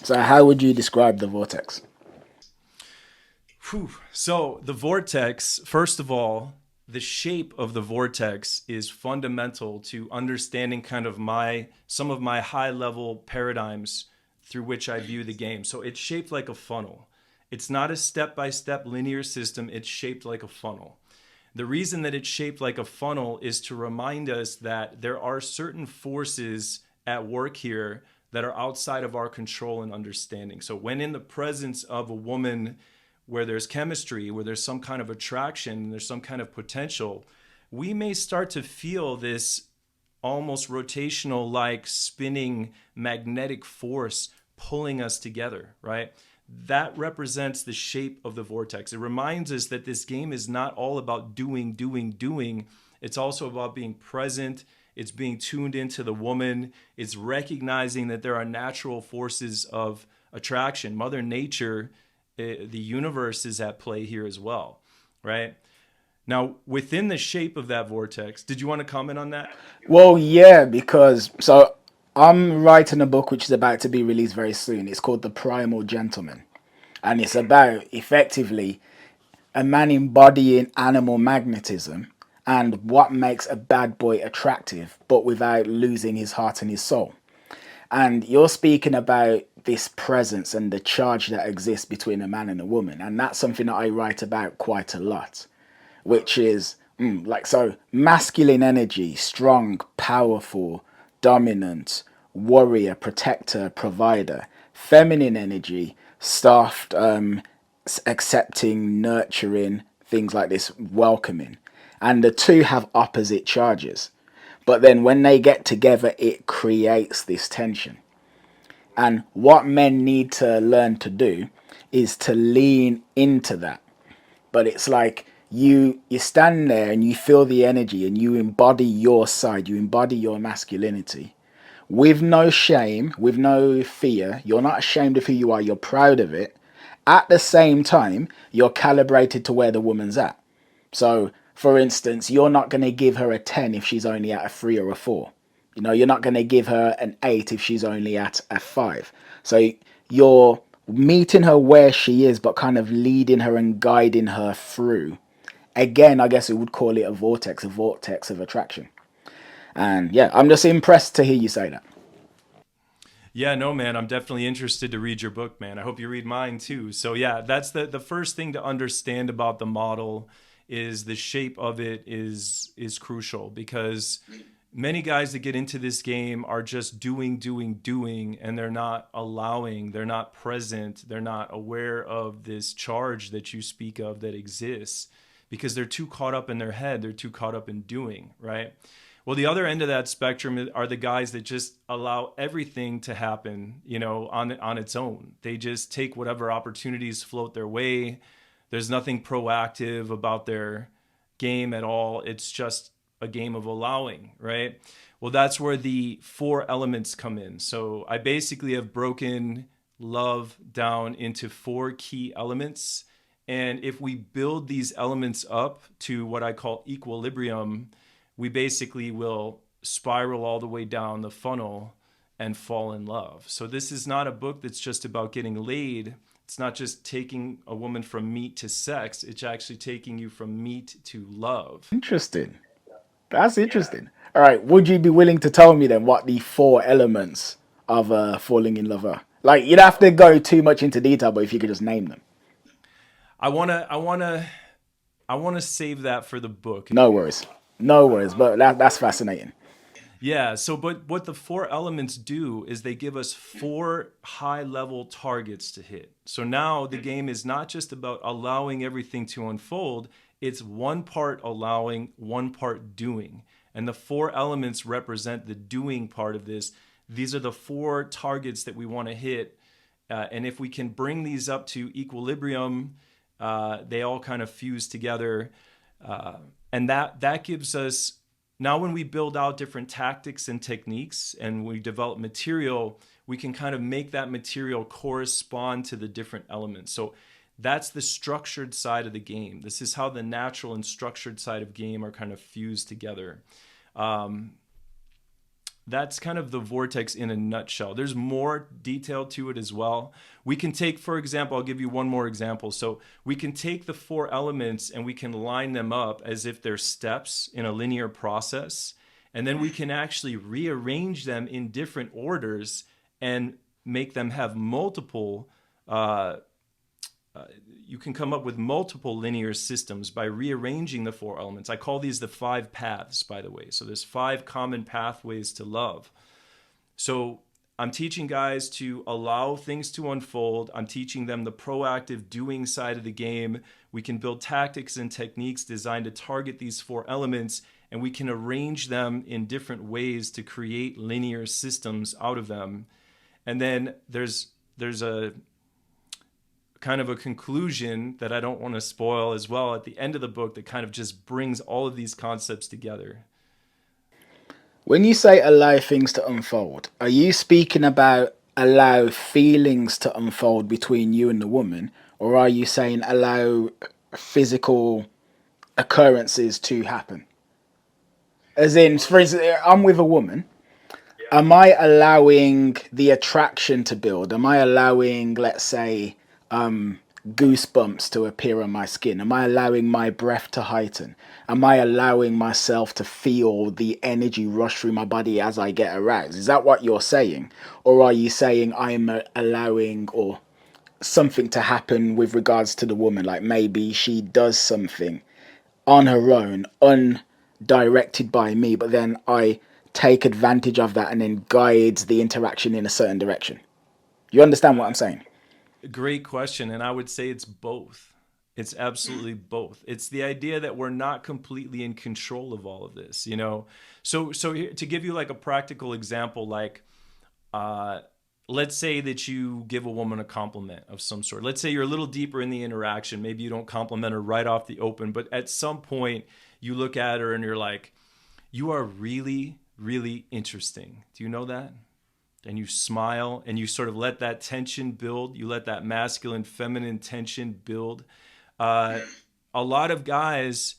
So how would you describe the vortex? Whew. So the vortex, first of all, the shape of the vortex is fundamental to understanding kind of my some of my high level paradigms through which I view the game. So it's shaped like a funnel. It's not a step by step linear system, it's shaped like a funnel. The reason that it's shaped like a funnel is to remind us that there are certain forces at work here that are outside of our control and understanding. So when in the presence of a woman where there's chemistry, where there's some kind of attraction, there's some kind of potential, we may start to feel this almost rotational like spinning magnetic force pulling us together, right? That represents the shape of the vortex. It reminds us that this game is not all about doing, doing, doing. It's also about being present. It's being tuned into the woman. It's recognizing that there are natural forces of attraction. Mother Nature, the universe is at play here as well, right? Now, within the shape of that vortex, did you want to comment on that? Well, yeah, because so I'm writing a book which is about to be released very soon. It's called The Primal Gentleman, and it's about effectively a man embodying animal magnetism and what makes a bad boy attractive, but without losing his heart and his soul. And you're speaking about this presence and the charge that exists between a man and a woman, and that's something that I write about quite a lot, which is like so masculine energy, strong, powerful, dominant, warrior, protector, provider. Feminine energy, soft, accepting, nurturing, things like this, welcoming. And the two have opposite charges. But then when they get together, it creates this tension. And what men need to learn to do is to lean into that. But it's like you stand there and you feel the energy and you embody your side, you embody your masculinity with no shame, with no fear. You're not ashamed of who you are, you're proud of it. At the same time, you're calibrated to where the woman's at. So, for instance, you're not going to give her a 10 if she's only at a 3 or a 4. You know, you're not going to give her an 8 if she's only at a 5. So, you're meeting her where she is, but kind of leading her and guiding her through. Again, I guess we would call it a vortex of attraction. And yeah, I'm just impressed to hear you say that. Yeah, no, man, I'm definitely interested to read your book, man. I hope you read mine too. So yeah, that's the first thing to understand about the model is the shape of it is crucial because many guys that get into this game are just doing, doing, doing, and they're not allowing, they're not present, they're not aware of this charge that you speak of that exists because they're too caught up in their head, they're too caught up in doing, right? Well, the other end of that spectrum are the guys that just allow everything to happen, you know, on its own. They just take whatever opportunities float their way. There's nothing proactive about their game at all. It's just a game of allowing, right? Well, that's where the four elements come in. So I basically have broken love down into four key elements. And if we build these elements up to what I call equilibrium, we basically will spiral all the way down the funnel and fall in love. So this is not a book that's just about getting laid. It's not just taking a woman from meat to sex. It's actually taking you from meat to love. Interesting. That's interesting. All right, would you be willing to tell me then what the four elements of falling in love are? Like, you'd have to go too much into detail, but if you could just name them. I wanna save that for the book. No worries. No worries, but that's fascinating. Yeah, so but what the four elements do is they give us four high level targets to hit. So now the game is not just about allowing everything to unfold, it's one part allowing, one part doing. And the four elements represent the doing part of this. These are the four targets that we want to hit. And if we can bring these up to equilibrium, they all kind of fuse together. And that gives us now when we build out different tactics and techniques and we develop material, we can kind of make that material correspond to the different elements. So that's the structured side of the game. This is how the natural and structured side of game are kind of fused together. that's kind of the vortex in a nutshell. There's more detail to it as well. We can take, for example, I'll give you one more example. So we can take the four elements and we can line them up as if they're steps in a linear process. And then we can actually rearrange them in different orders and make them have multiple uh, you can come up with multiple linear systems by rearranging the four elements. I call these the five paths, by the way. So there's five common pathways to love. So I'm teaching guys to allow things to unfold. I'm teaching them the proactive doing side of the game. We can build tactics and techniques designed to target these four elements, and we can arrange them in different ways to create linear systems out of them. And then there's a kind of a conclusion that I don't want to spoil as well at the end of the book that kind of just brings all of these concepts together. When you say allow things to unfold, are you speaking about allow feelings to unfold between you and the woman, or are you saying allow physical occurrences to happen? As in, for instance, I'm with a woman. Am I allowing the attraction to build? Am I allowing, let's say, goosebumps to appear on my skin? Am I allowing my breath to heighten? Am I allowing myself to feel the energy rush through my body as I get aroused? Is that what you're saying? Or are you saying I'm allowing or something to happen with regards to the woman? Like maybe she does something on her own, undirected by me, but then I take advantage of that and then guides the interaction in a certain direction. You understand what I'm saying? Great question. And I would say it's both. It's absolutely both. It's the idea that we're not completely in control of all of this, you know? So to give you like a practical example, like, uh, let's say that you give a woman a compliment of some sort. Let's say you're a little deeper in the interaction. Maybe you don't compliment her right off the open, but at some point you look at her and you're like, you are really, really interesting. Do you know that? And you smile and you sort of let that tension build. You let that masculine, feminine tension build. Uh, a lot of guys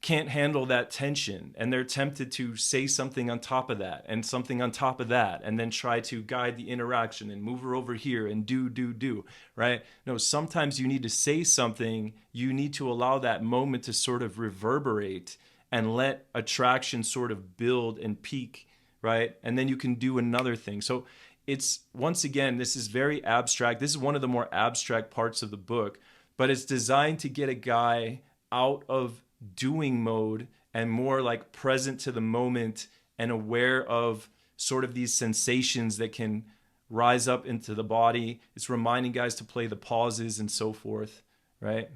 can't handle that tension and they're tempted to say something on top of that and something on top of that and then try to guide the interaction and move her over here and do, right? No, sometimes you need to say something. You need to allow that moment to sort of reverberate and let attraction sort of build and peak, right? And then you can do another thing. So it's, once again, this is very abstract. This is one of the more abstract parts of the book, but it's designed to get a guy out of doing mode and more like present to the moment and aware of sort of these sensations that can rise up into the body. It's reminding guys to play the pauses and so forth, right?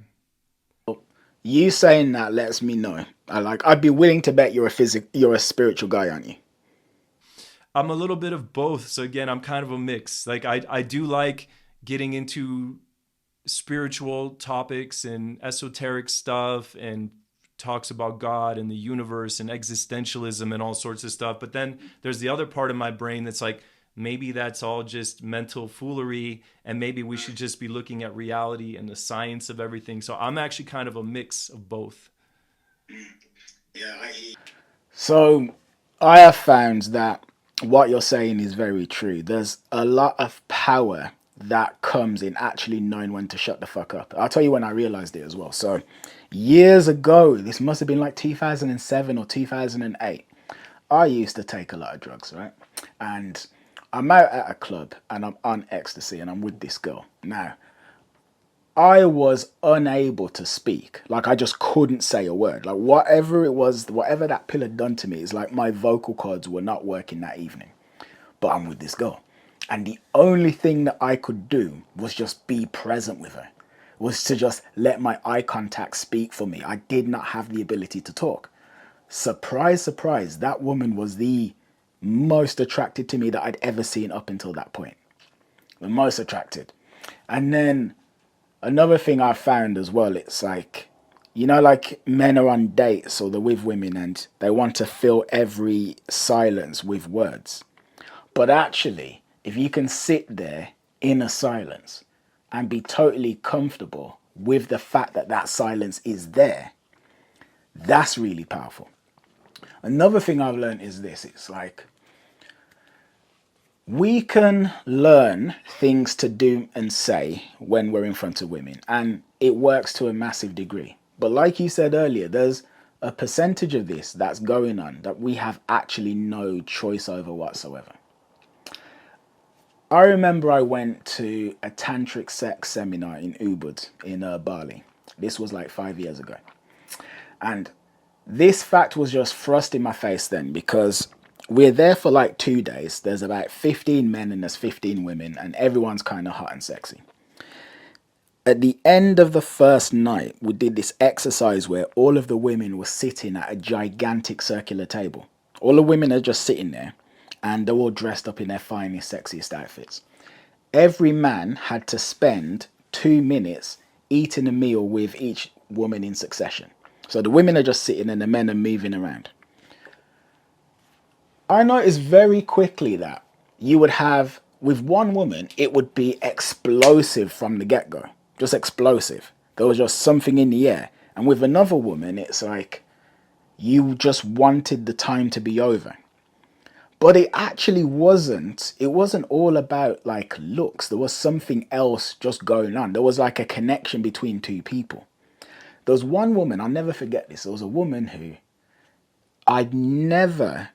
You saying that lets me know. I'd be willing to bet you're a spiritual guy, aren't you? I'm a little bit of both. So again, I'm kind of a mix. Like I do like getting into spiritual topics and esoteric stuff and talks about God and the universe and existentialism and all sorts of stuff. But then there's the other part of my brain that's like, maybe that's all just mental foolery and maybe we should just be looking at reality and the science of everything. So I'm actually kind of a mix of both. So I have found that what you're saying is very true. There's a lot of power that comes in actually knowing when to shut the fuck up. I'll tell you when I realized it as well. So years ago, this must have been like 2007 or 2008. I used to take a lot of drugs, right? And I'm out at a club and I'm on ecstasy and I'm with this girl. Now, I was unable to speak. Like I just couldn't say a word. Like whatever it was, whatever that pill had done to me, it's like my vocal cords were not working that evening. But I'm with this girl. And the only thing that I could do was just be present with her. Was to just let my eye contact speak for me. I did not have the ability to talk. Surprise, surprise, that woman was the most attracted to me that I'd ever seen up until that point. The most attracted. And then another thing I found as well, it's like, you know, like men are on dates or they're with women and they want to fill every silence with words. But actually, if you can sit there in a silence and be totally comfortable with the fact that that silence is there, that's really powerful. Another thing I've learned is this. It's like We can learn things to do and say when we're in front of women, and it works to a massive degree. But like you said earlier, there's a percentage of this that's going on that we have actually no choice over whatsoever. I remember I went to a tantric sex seminar in Ubud in Bali. This was like 5 years ago. And this fact was just thrust in my face then because we're there for like 2 days. There's about 15 men and there's 15 women, and everyone's kind of hot and sexy. At the end of the first night, we did this exercise where all of the women were sitting at a gigantic circular table. All the women are just sitting there and they're all dressed up in their finest, sexiest outfits. Every man had to spend 2 minutes eating a meal with each woman in succession. So the women are just sitting and the men are moving around. I noticed very quickly that you would have, with one woman, it would be explosive from the get go. Just explosive. There was just something in the air. And with another woman, it's like you just wanted the time to be over. But it actually wasn't. It wasn't all about like looks. There was something else just going on. There was like a connection between two people. There was one woman, I'll never forget this. There was a woman who I'd never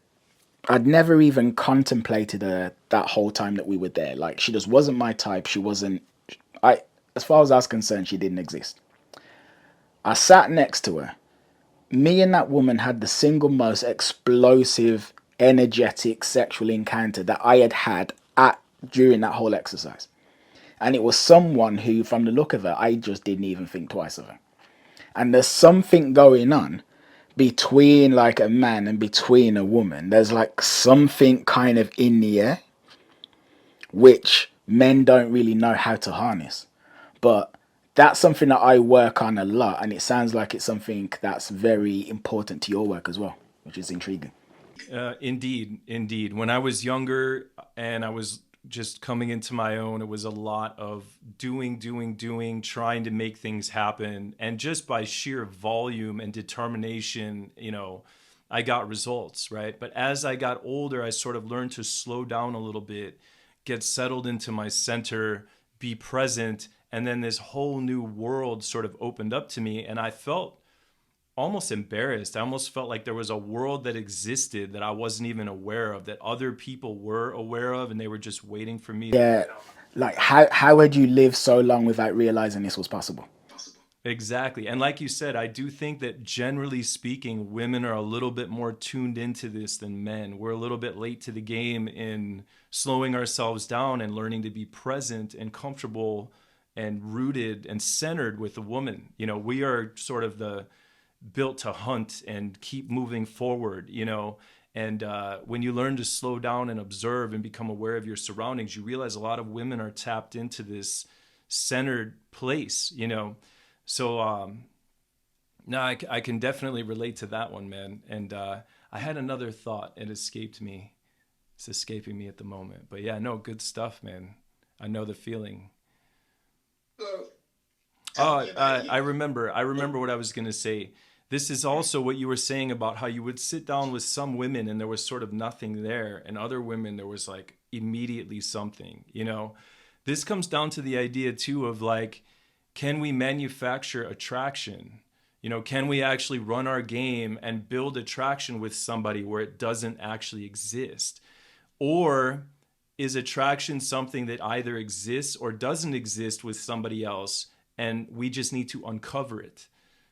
I'd never even contemplated her that whole time that we were there. Like she just wasn't my type. She wasn't I as far as I was concerned, she didn't exist. I sat next to her. Me and that woman had the single most explosive, energetic sexual encounter that I had had at during that whole exercise. And it was someone who, from the look of her, I just didn't even think twice of her. And there's something going on between like a man and between a woman. There's like something kind of in the air which men don't really know how to harness. But that's something that I work on a lot, and it sounds like it's something that's very important to your work as well, which is intriguing. Indeed, indeed. When I was younger and I was just coming into my own, it was a lot of doing, trying to make things happen. And just by sheer volume and determination, I got results, right? But as I got older, I sort of learned to slow down a little bit, get settled into my center, be present. And then this whole new world sort of opened up to me. And I felt almost embarrassed. I almost felt like there was a world that existed that I wasn't even aware of, that other people were aware of, and they were just waiting for me. Yeah, like how had you lived so long without realizing this was possible? Exactly. And like you said, I do think that generally speaking, women are a little bit more tuned into this than men. We're a little bit late to the game in slowing ourselves down and learning to be present and comfortable and rooted and centered with a woman. We are sort of the built to hunt and keep moving forward, and when you learn to slow down and observe and become aware of your surroundings, you realize a lot of women are tapped into this centered place. So no, I can definitely relate to that one, man. And I had another thought. It escaped me. It's escaping me at the moment. But yeah, no, good stuff, man. I know the feeling. Oh, I remember. I remember what I was going to say. This is also what you were saying about how you would sit down with some women and there was sort of nothing there, and other women there was like immediately something. This comes down to the idea too of like, can we manufacture attraction? Can we actually run our game and build attraction with somebody where it doesn't actually exist? Or is attraction something that either exists or doesn't exist with somebody else, and we just need to uncover it?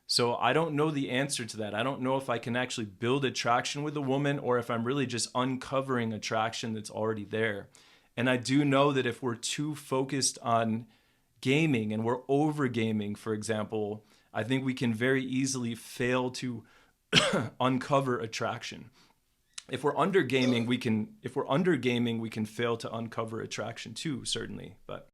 So I don't know the answer to that. I don't know if I can actually build attraction with a woman or if I'm really just uncovering attraction that's already there. And I do know that if we're too focused on gaming and we're over gaming, for example, I think we can very easily fail to uncover attraction. If we're under gaming, we can fail to uncover attraction too, certainly. But